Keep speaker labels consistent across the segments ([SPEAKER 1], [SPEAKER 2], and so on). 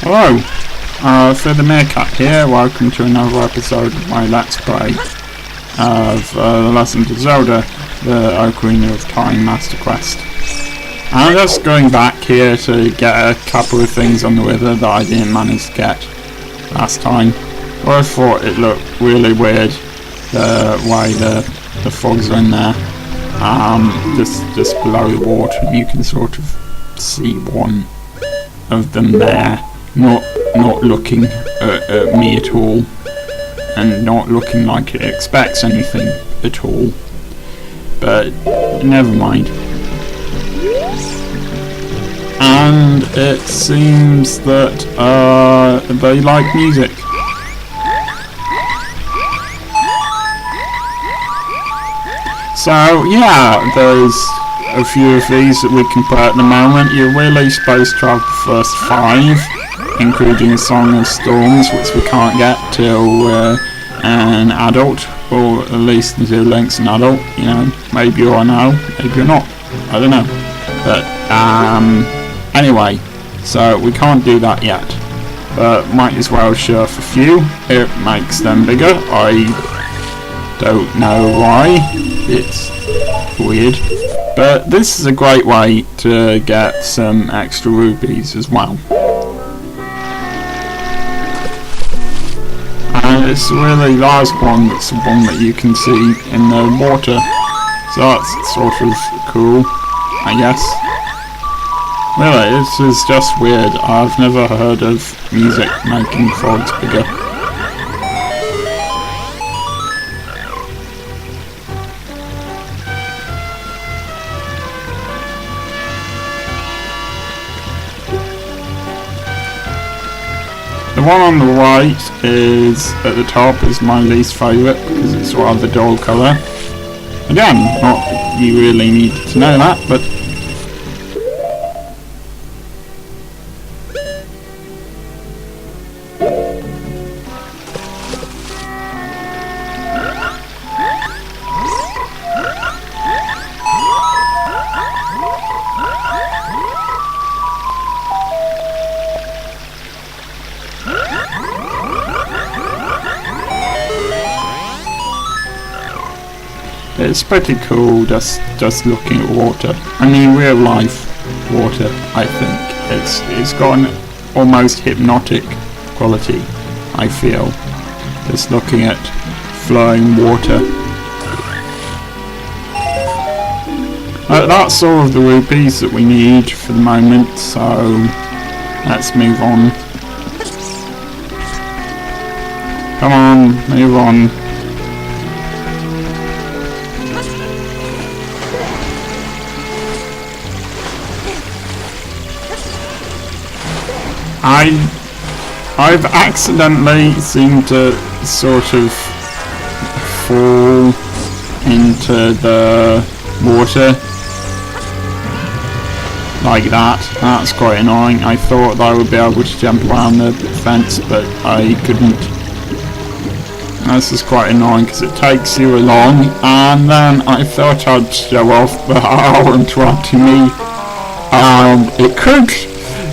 [SPEAKER 1] Hello, for the Meerkat here, welcome to another episode of my Let's Play of The Legend of Zelda, the Ocarina of Time Master Quest. I'm just going back here to get a couple of things on the wither that I didn't manage to get last time. Well, I thought it looked really weird, the way the frogs are in there, just below the water, and you can sort of see one of them there. Not looking at me at all, and not looking like it expects anything at all. But never mind. And it seems that they like music. So yeah, there's a few of these that we can play at the moment. You're really supposed to have the first 5. Including a Song of Storms, which we can't get till we're an adult, or at least until Link's an adult. You know, maybe you're now, maybe you're not. I don't know. But anyway, so we can't do that yet. But might as well surf a few. It makes them bigger. I don't know why. It's weird. But this is a great way to get some extra rupees as well. And it's a really large one, that's the one that you can see in the water, so that's sort of cool, I guess. Really, this is just weird. I've never heard of music making frogs bigger. The one on the right is, at the top, is my least favourite because it's rather dull colour. Again, not you really need to know that, but it's pretty cool just looking at water. I mean, real life water, I think. It's got an almost hypnotic quality, I feel, just looking at flowing water. That's all of the rupees that we need for the moment, so let's move on. Come on, move on. I've accidentally seemed to sort of fall into the water like that. That's quite annoying. I thought that I would be able to jump around the fence, but I couldn't. This is quite annoying because it takes you along, and then I thought I'd show off the how interrupting me. It could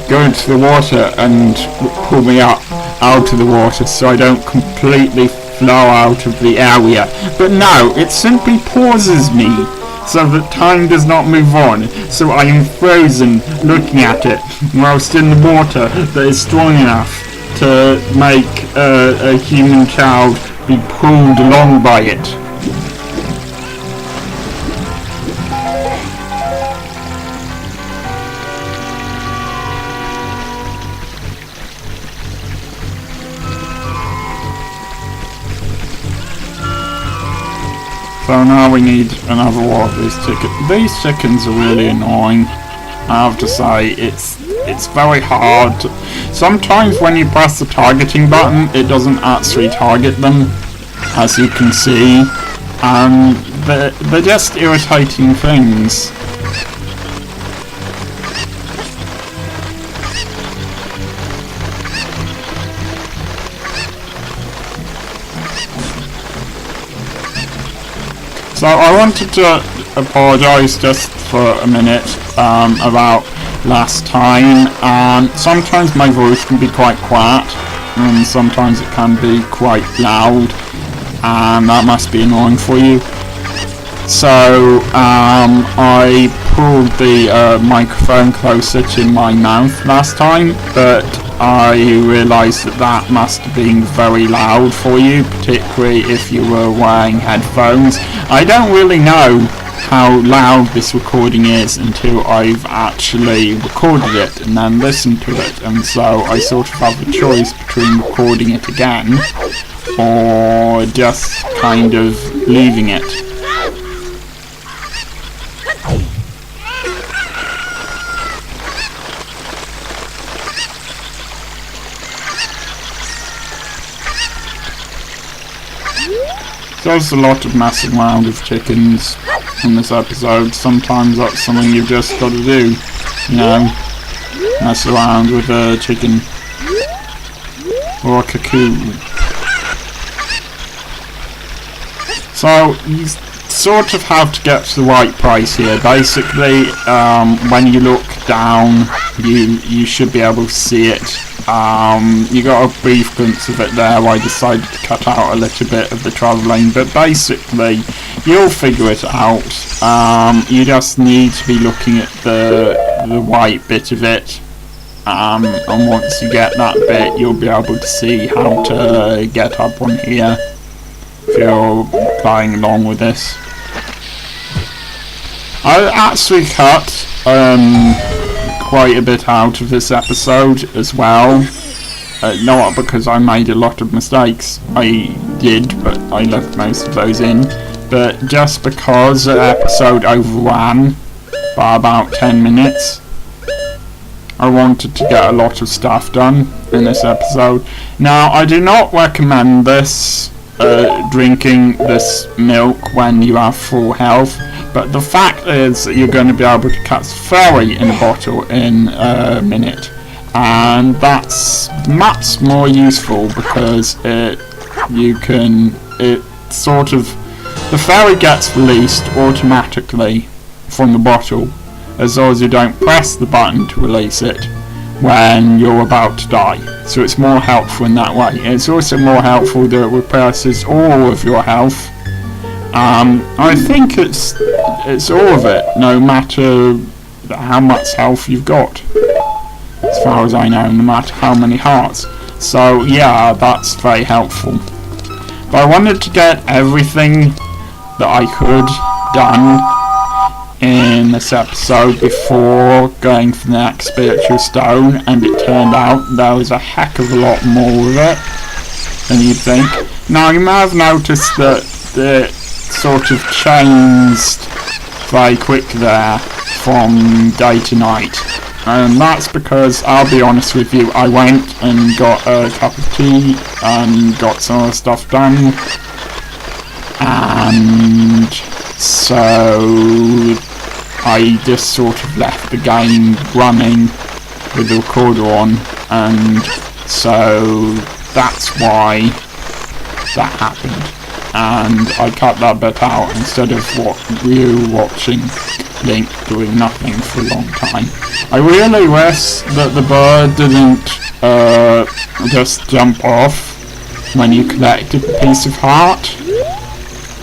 [SPEAKER 1] go into the water and pull me up out of the water so I don't completely flow out of the area. But no, it simply pauses me so that time does not move on. So I am frozen looking at it whilst in the water that is strong enough to make a human child be pulled along by it. So now we need another one of these chickens. These chickens are really annoying. I have to say, it's very hard. Sometimes when you press the targeting button, it doesn't actually target them, as you can see. They're just irritating things. So I wanted to apologise just for a minute about last time, and sometimes my voice can be quite quiet, and sometimes it can be quite loud, and that must be annoying for you. So I pulled the microphone closer to my mouth last time, but I realised that must have been very loud for you, particularly if you were wearing headphones. I don't really know how loud this recording is until I've actually recorded it and then listened to it, and so I sort of have a choice between recording it again or just kind of leaving it. There's a lot of messing around with chickens in this episode. Sometimes that's something you've just got to do, you know, mess around with a chicken or a cocoon. So you sort of have to get to the right price here. Basically, when you look down, you should be able to see it. You got a brief glimpse of it there. I decided to cut out a little bit of the travelling, but basically you'll figure it out. You just need to be looking at the white bit of it, and once you get that bit, you'll be able to see how to get up on here if you're playing along with this. I actually cut quite a bit out of this episode as well, not because I made a lot of mistakes, I did, but I left most of those in, but just because the episode overran by about 10 minutes. I wanted to get a lot of stuff done in this episode. Now, I do not recommend this, drinking this milk when you have full health, but the fact is that you're going to be able to catch a fairy in a bottle in a minute, and that's much more useful because the fairy gets released automatically from the bottle as long as you don't press the button to release it when you're about to die. So it's more helpful in that way. It's also more helpful that it replaces all of your health. I think it's all of it, no matter how much health you've got, as far as I know, no matter how many hearts. So yeah, that's very helpful. But I wanted to get everything that I could done in this episode before going for the next spiritual stone, and it turned out there was a heck of a lot more of it than you'd think. Now, you may have noticed that it sort of changed very quick there from day to night, and that's because, I'll be honest with you, I went and got a cup of tea and got some other stuff done, and so I just sort of left the game running with the recorder on, and so that's why that happened. And I cut that bit out instead of you watching Link doing nothing for a long time. I really wish that the bird didn't just jump off when you collected a piece of heart,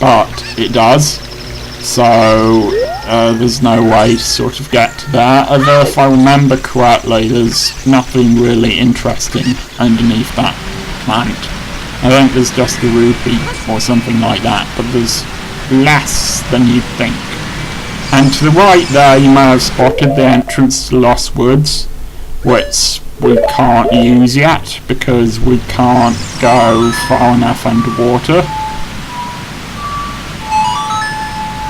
[SPEAKER 1] but it does. So there's no way to sort of get to there, although if I remember correctly there's nothing really interesting underneath that plant. I think there's just a rupee or something like that, but there's less than you'd think. And to the right there you may have spotted the entrance to Lost Woods, which we can't use yet because we can't go far enough underwater.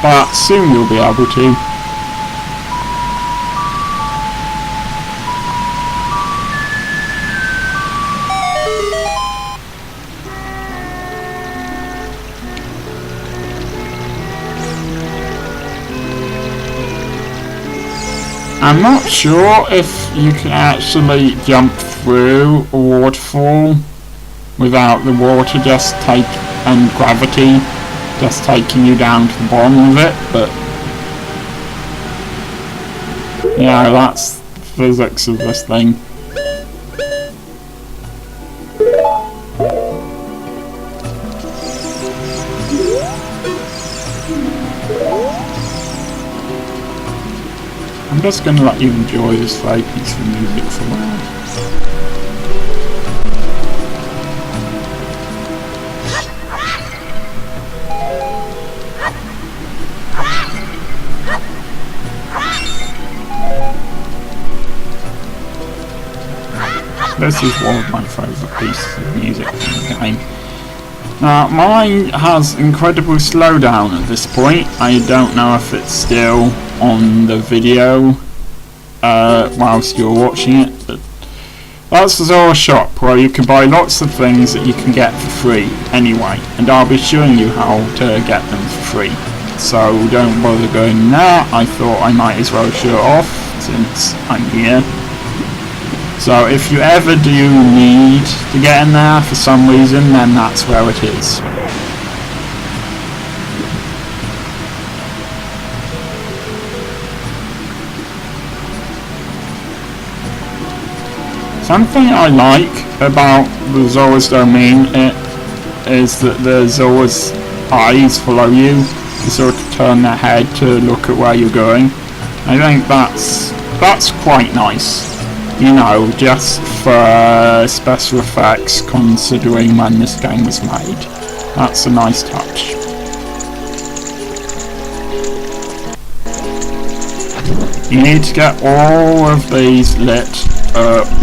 [SPEAKER 1] But soon you'll be able to. I'm not sure if you can actually jump through a waterfall without the water and gravity just taking you down to the bottom of it, but yeah, that's physics of this thing. I'm just going to let you enjoy this very peaceful music for a while. This is one of my favourite pieces of music in the game. Now, mine has incredible slowdown at this point. I don't know if it's still on the video whilst you're watching it, but that's the Zora shop, where you can buy lots of things that you can get for free anyway, and I'll be showing you how to get them for free. So don't bother going there. I thought I might as well show it off since I'm here. So if you ever do need to get in there for some reason, then that's where it is. Something I like about the Zora's domain is that the Zora's eyes follow you. You sort of turn their head to look at where you're going. I think that's quite nice. You know, just for special effects, considering when this game was made. That's a nice touch. You need to get all of these lit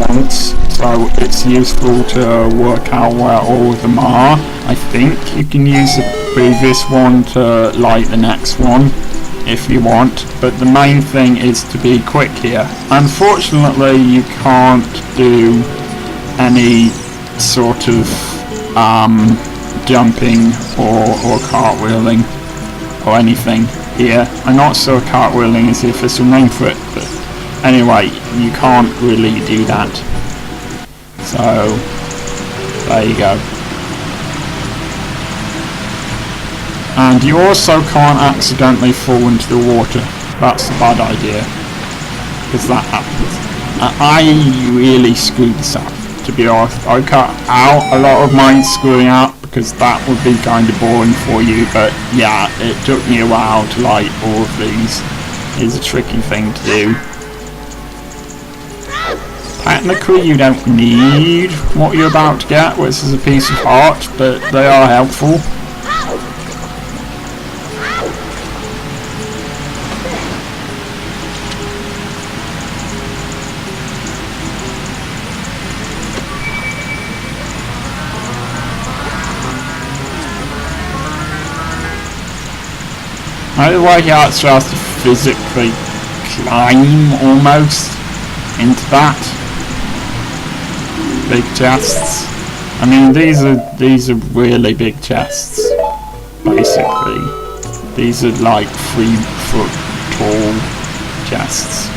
[SPEAKER 1] once, so it's useful to work out where all of them are. I think you can use the previous one to light the next one, if you want, but the main thing is to be quick here. Unfortunately, you can't do any sort of jumping or cartwheeling or anything here. I'm not sure cartwheeling is the official name for it, but anyway, you can't really do that. So, there you go. And you also can't accidentally fall into the water. That's a bad idea, because that happens. I really screwed this up, to be honest. I cut out a lot of mine screwing up, because that would be kind of boring for you, but yeah, it took me a while to light all of these. It's a tricky thing to do. Technically you don't need what you're about to get, which is a piece of art, but they are helpful. I like how it's just to physically climb almost into that. Big chests. I mean, these are really big chests. Basically, these are like 3-foot tall chests.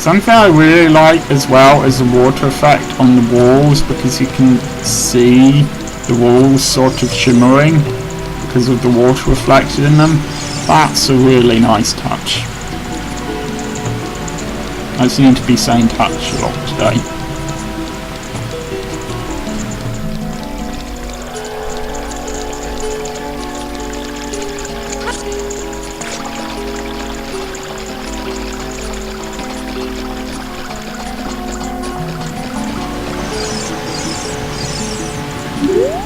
[SPEAKER 1] Something I really like as well is the water effect on the walls, because you can see the walls sort of shimmering because of the water reflected in them. That's a really nice touch. I seem to be saying touch a lot today.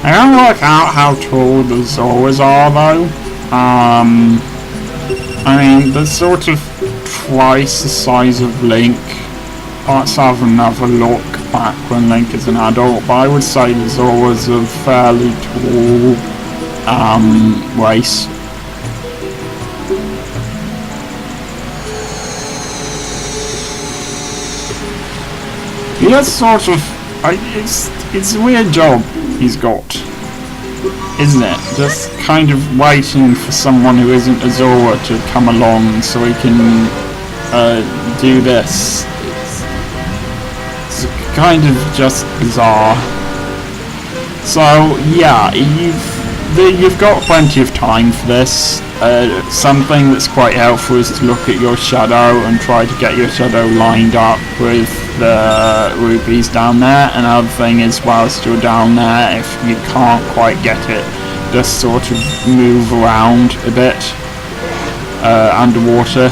[SPEAKER 1] I don't work out how tall the Zoras are though. I mean, they're sort of twice the size of Link. Let's have another look back when Link is an adult, but I would say the Zoras are fairly tall race. He has sort of, it's a weird job he's got, isn't it? Just kind of waiting for someone who isn't a Zora to come along so he can do this. It's kind of just bizarre. So yeah, you've you've got plenty of time for this. Something that's quite helpful is to look at your shadow and try to get your shadow lined up with the rupees down there. Another thing is, whilst you're down there, if you can't quite get it, just sort of move around a bit underwater,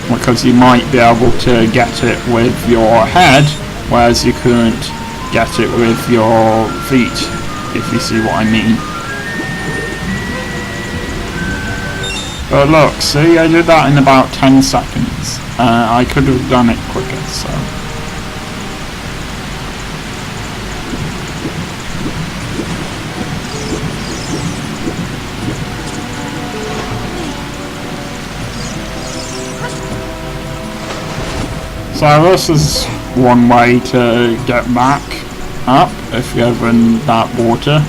[SPEAKER 1] because you might be able to get it with your head, whereas you couldn't get it with your feet, if you see what I mean. But look, see, I did that in about 10 seconds. I could have done it quicker, so... So this is one way to get back up if you're ever in that water.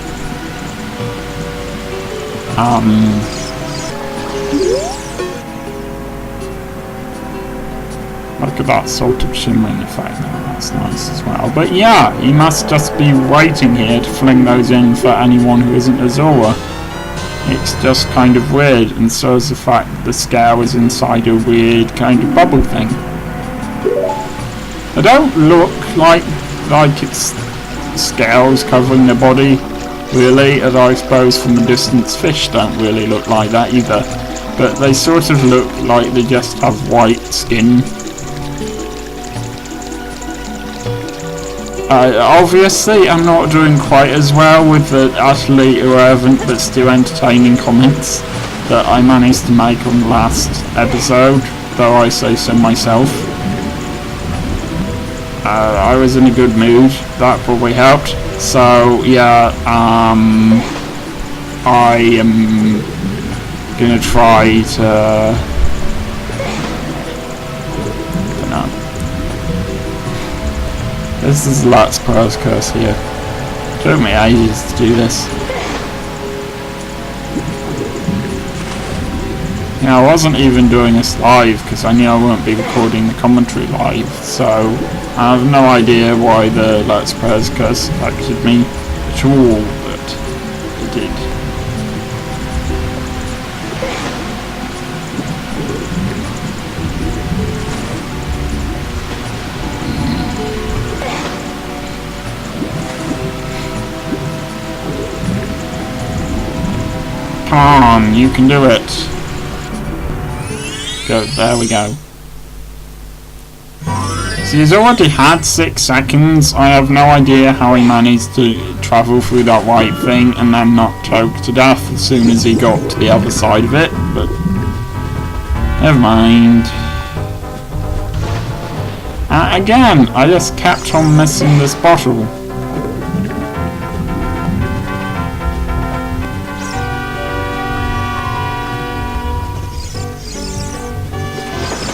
[SPEAKER 1] Look at that sort of shimmering effect there, that's nice as well. But yeah, you must just be waiting here to fling those in for anyone who isn't a Zora. It's just kind of weird, and so is the fact that the scale is inside a weird kind of bubble thing. They don't look like it's scales covering their body, really, as I suppose from a distance fish don't really look like that either. But they sort of look like they just have white skin. Obviously, I'm not doing quite as well with the utterly irrelevant but still entertaining comments that I managed to make on the last episode, though I say so myself. I was in a good mood, that probably helped. So yeah, I am gonna try to... I don't know. This is Let's Player's curse here. It took me ages to do this. Yeah, I wasn't even doing this live because I knew I wouldn't be recording the commentary live, so I have no idea why the Let's Player's curse affected me at all, but it did. Come on, you can do it. Go, there we go. So he's already had 6 seconds. I have no idea how he managed to travel through that white thing and then not choke to death as soon as he got to the other side of it, but never mind. Again, I just kept on missing this bottle.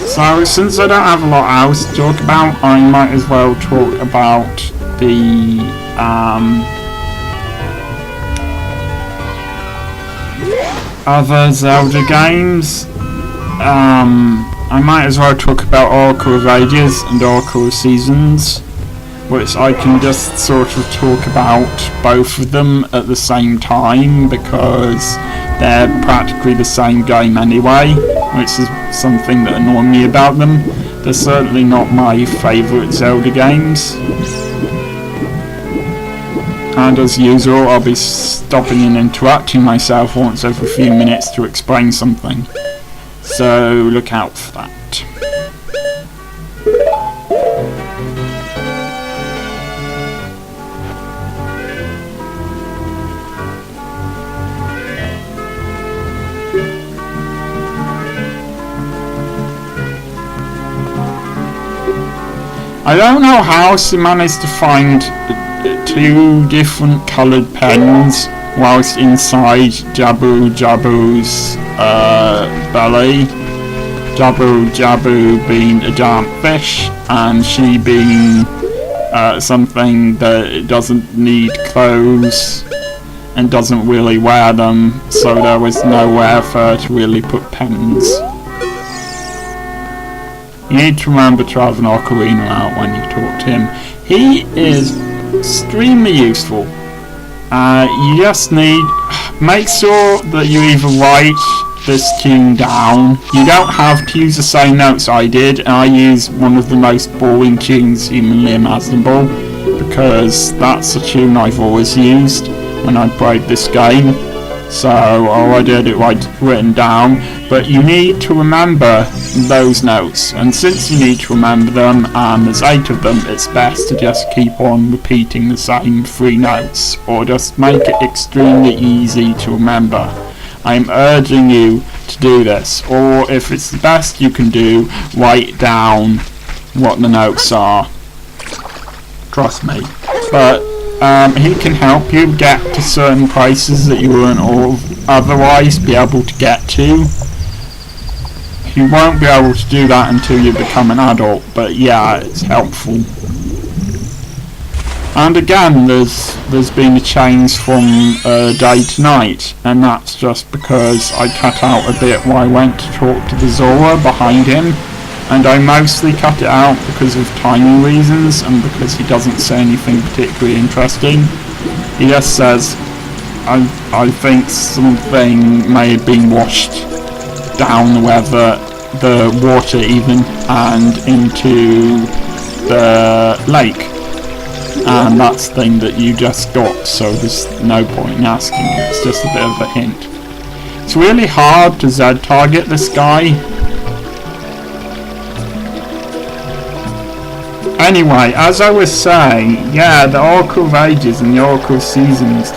[SPEAKER 1] So, since I don't have a lot else to talk about, I might as well talk about the other Zelda games. I might as well talk about Oracle of Ages and Oracle of Seasons, which I can just sort of talk about both of them at the same time because they're practically the same game anyway, which is something that annoyed me about them. They're certainly not my favourite Zelda games. And as usual, I'll be stopping and interrupting myself once every few minutes to explain something. So look out for that. I don't know how she managed to find 2 different coloured pens whilst inside Jabu Jabu's belly. Jabu Jabu being a giant fish and she being something that doesn't need clothes and doesn't really wear them, so there was nowhere for her to really put pens. You need to remember to have an Ocarina out when you talk to him. He is extremely useful. You just need... make sure that you either write this tune down. You don't have to use the same notes I did, and I use one of the most boring tunes humanly imaginable, because that's the tune I've always used when I played this game. So all I did it written down, but you need to remember those notes, and since you need to remember them and there's 8 of them, it's best to just keep on repeating the same 3 notes, or just make it extremely easy to remember. I'm urging you to do this, or if it's the best you can do, write down what the notes are. Trust me. But he can help you get to certain places that you wouldn't otherwise be able to get to. You won't be able to do that until you become an adult, but yeah, it's helpful. And again, there's been a change from day to night, and that's just because I cut out a bit where I went to talk to the Zora behind him, and I mostly cut it out because of timing reasons and because he doesn't say anything particularly interesting. He just says, I think something may have been washed down the water even, and into the lake. And that's the thing that you just got, so there's no point in asking you, it's just a bit of a hint. It's really hard to Z-target this guy. Anyway, as I was saying, yeah, the Oracle of Ages and the Oracle of Seasons,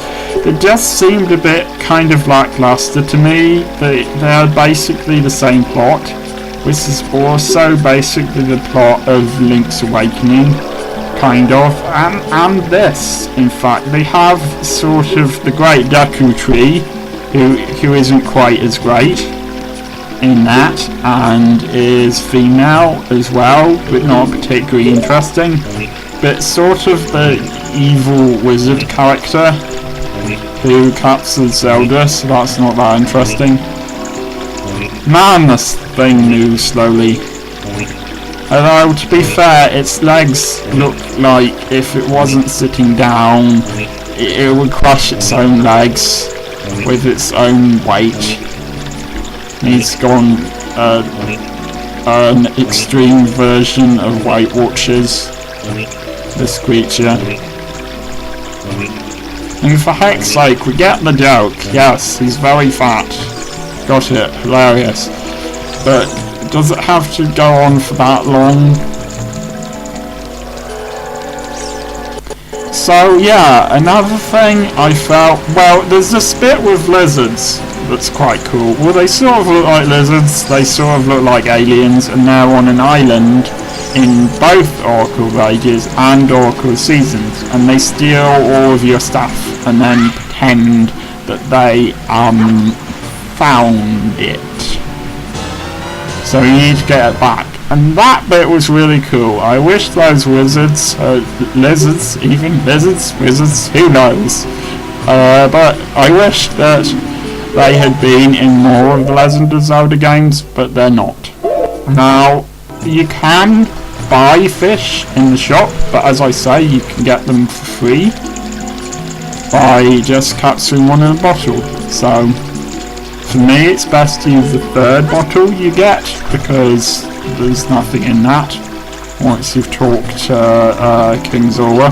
[SPEAKER 1] they just seemed a bit kind of lackluster to me. They're basically the same plot, which is also basically the plot of Link's Awakening. Kind of, and this, in fact, they have sort of the Great Deku Tree, who isn't quite as great in that, and is female as well, but not particularly interesting, but sort of the evil wizard character who captures Zelda, so that's not that interesting. Man, this thing moves slowly. Although, to be fair, its legs look like if it wasn't sitting down, it would crush its own legs with its own weight. It's gone an extreme version of Weight Watchers, this creature. And for heck's sake, we get the joke. Yes, he's very fat. Got it, hilarious. But does it have to go on for that long? So yeah, another thing I felt, well, there's this bit with lizards that's quite cool. Well, they sort of look like lizards, they sort of look like aliens, and they're on an island in both Oracle of Ages and Oracle of Seasons, and they steal all of your stuff and then pretend that they found it. So you need to get it back. And that bit was really cool. I wish those wizards, lizards, wizards, who knows. But I wish that they had been in more of the Legend of Zelda games, but they're not. Now, you can buy fish in the shop, but as I say, you can get them for free by just capturing one in a bottle. So, for me, it's best to use the 3rd bottle you get, because there's nothing in that once you've talked to King Zora.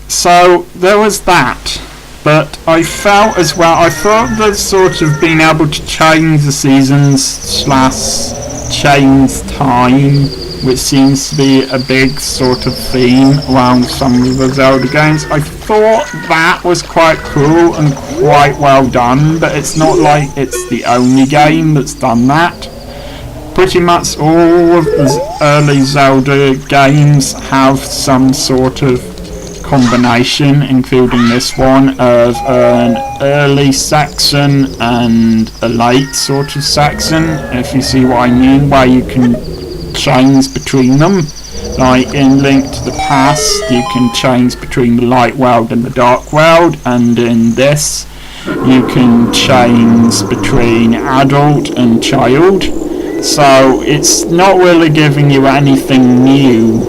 [SPEAKER 1] So there was that, but I felt as well, I thought that sort of being able to change the seasons / change time, which seems to be a big sort of theme around some of the Zelda games, I thought that was quite cool and quite well done, but it's not like it's the only game that's done that. Pretty much all of the early Zelda games have some sort of combination, including this one, of an early section and a late sort of section, if you see what I mean, where you can change between them. Like in Link to the Past, you can change between the light world and the dark world, and in this you can change between adult and child. So it's not really giving you anything new,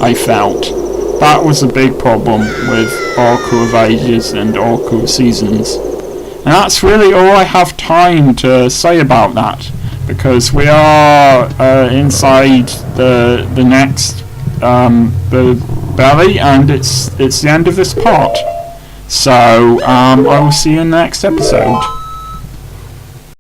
[SPEAKER 1] I felt. that was a big problem with Oracle of Ages and Oracle of Seasons. And that's really all I have time to say about that, because we are inside the next the belly, and it's the end of this part. So I will see you in the next episode.